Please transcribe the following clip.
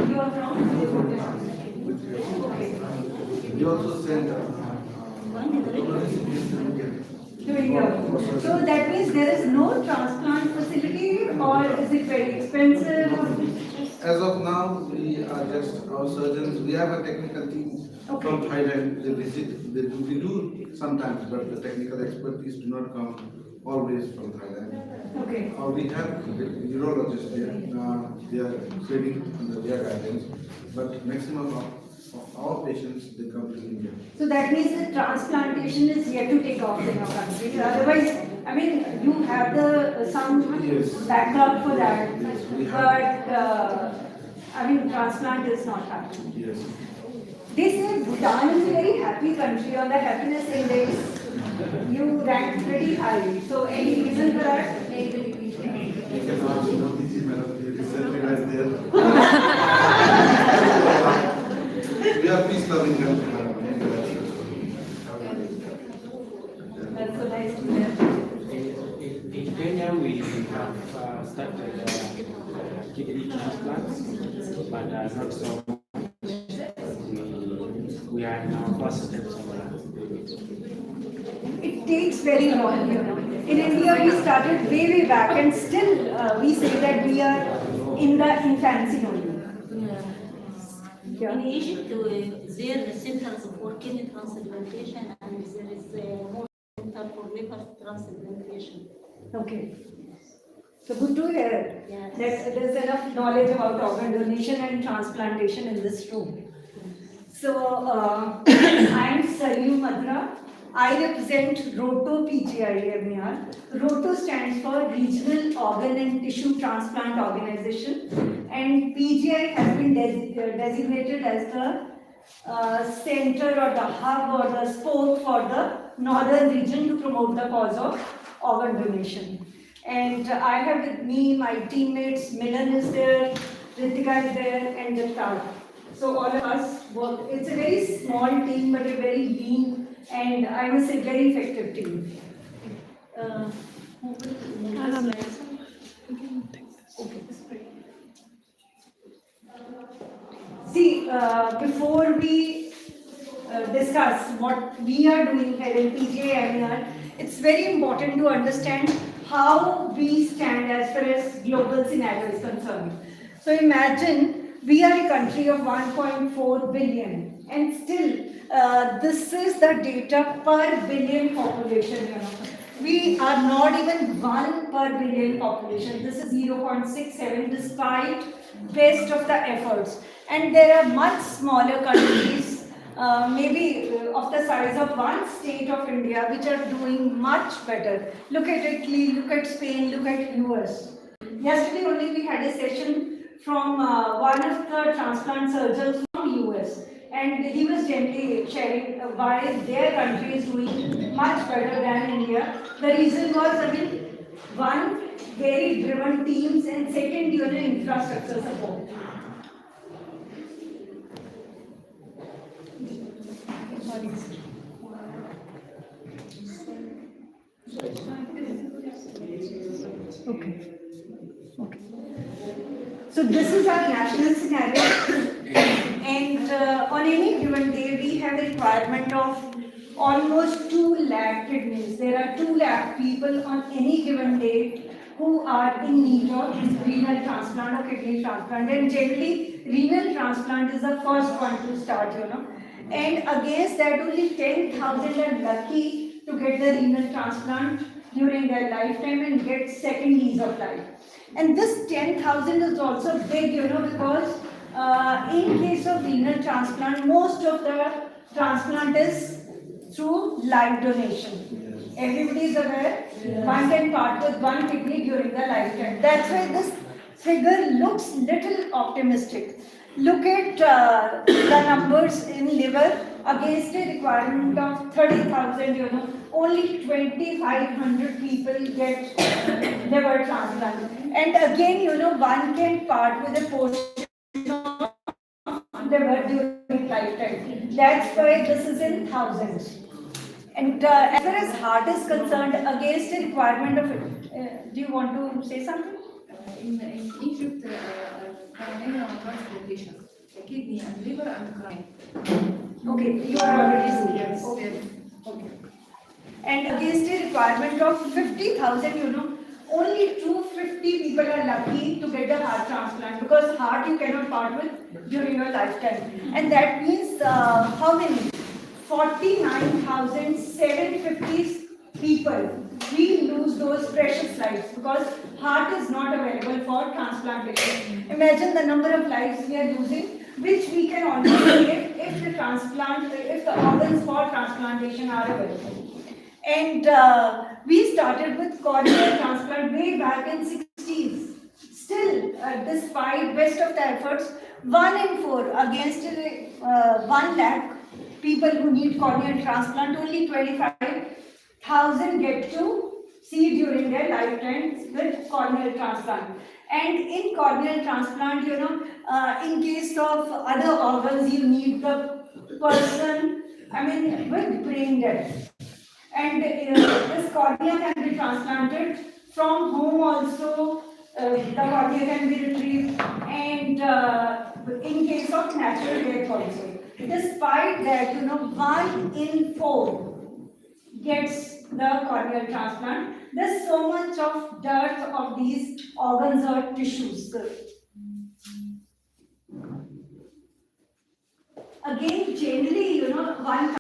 You are from? We also send So that means there is no transplant facility, or is it very expensive? as of now, we are just our surgeons. We have a technical team from Thailand. They visit. We do sometimes, but the technical expertise do not come always from Thailand. Okay. We have neurologists there. They are training under their guidance, but maximum of our patients they come to India. So that means the transplantation is yet to take off in your country. Otherwise, I mean, you have the some backlog for that, but I mean, transplant is not happening. Yes. They say Bhutan is a very happy country. On the happiness index, you rank pretty high. So any reason for that? You can ask Modi madam. He recently went there. We are peace-loving country, madam. That's so nice to hear. In Kenya, we have started kidney transplants, but not so much. We are in our first steps of that. It takes very long, you know. In India, we started way back, and still we say that we are in the infancy only. In Egypt, there are centers for kidney transplantation, and there is more center for liver transplantation. Okay. So good to hear Yes. that there's enough knowledge about organ donation and transplantation in this room. So I'm Saryu Madra. I represent ROTO PGI MER. ROTO stands for Regional Organ and Tissue Transplant Organization, and PGI has been designated as the center or the hub or the spoke for the northern region to promote the cause of organ donation. And I have with me my teammates, Milan is there, Ritika is there, and Jaftar. So all of us work. It's a very small team, but a very lean and I must say very effective team. See, before we discuss what we are doing here in PGI, it's very important to understand how we stand as far as global scenario is concerned. So imagine we are a country of 1.4 billion, and still this is the data per billion population. You know, we are not even 1 per billion population. This is 0.67 despite best of the efforts. And there are much smaller countries, maybe of the size of one state of India, which are doing much better. Look at Italy, look at Spain, look at US. Yesterday only we had a session from one of the transplant surgeons from US, and he was gently sharing why their country is doing much better than India. The reason was, I mean, one, very driven teams, and second, infrastructure support. Okay. Okay. So this is our national scenario, and on any given day we have a requirement of almost 2 lakh kidneys. There are 2 lakh people on any given day who are in need of renal transplant or kidney transplant, and generally renal transplant is the first one to start, you know. And against that, only 10,000 are lucky to get the renal transplant during their lifetime and get second lease of life. And this 10,000 is also big, you know, because in case of renal transplant, most of the transplant is through live donation. Everybody is aware, one can part with one kidney during the lifetime. That's why this figure looks little optimistic. Look at the numbers in liver against a requirement of 30,000, you know, only 2,500 people get liver transplant. And again, you know, one can part with a portion of liver during lifetime. That's why this is in thousands. And as far as heart is concerned, against a requirement of Do you want to say something? In Egypt, pioneer on transplantation, kidney and liver and kidney. Okay, you are already saying. Yes. Okay. Okay. And against a requirement of 50,000, only 250 people are lucky to get a heart transplant, because heart you cannot part with during your lifetime. And that means how many? 49,750 people. We lose those precious lives because heart is not available for transplantation. Imagine the number of lives we are losing, which we can only save if the organs for transplantation are available. And we started with corneal transplant way back in 60s. Still, despite best of the efforts, 1 in 4 against 1 lakh people who need corneal transplant, only 25,000 get to see during their lifetime with corneal transplant. And in corneal transplant, in case of other organs, you need the person, with brain death. And this cornea can be transplanted from home also. The cornea can be retrieved, and in case of natural death also. Despite that, 1 in 4 gets the corneal transplant. There's so much of dearth of these organs or tissues.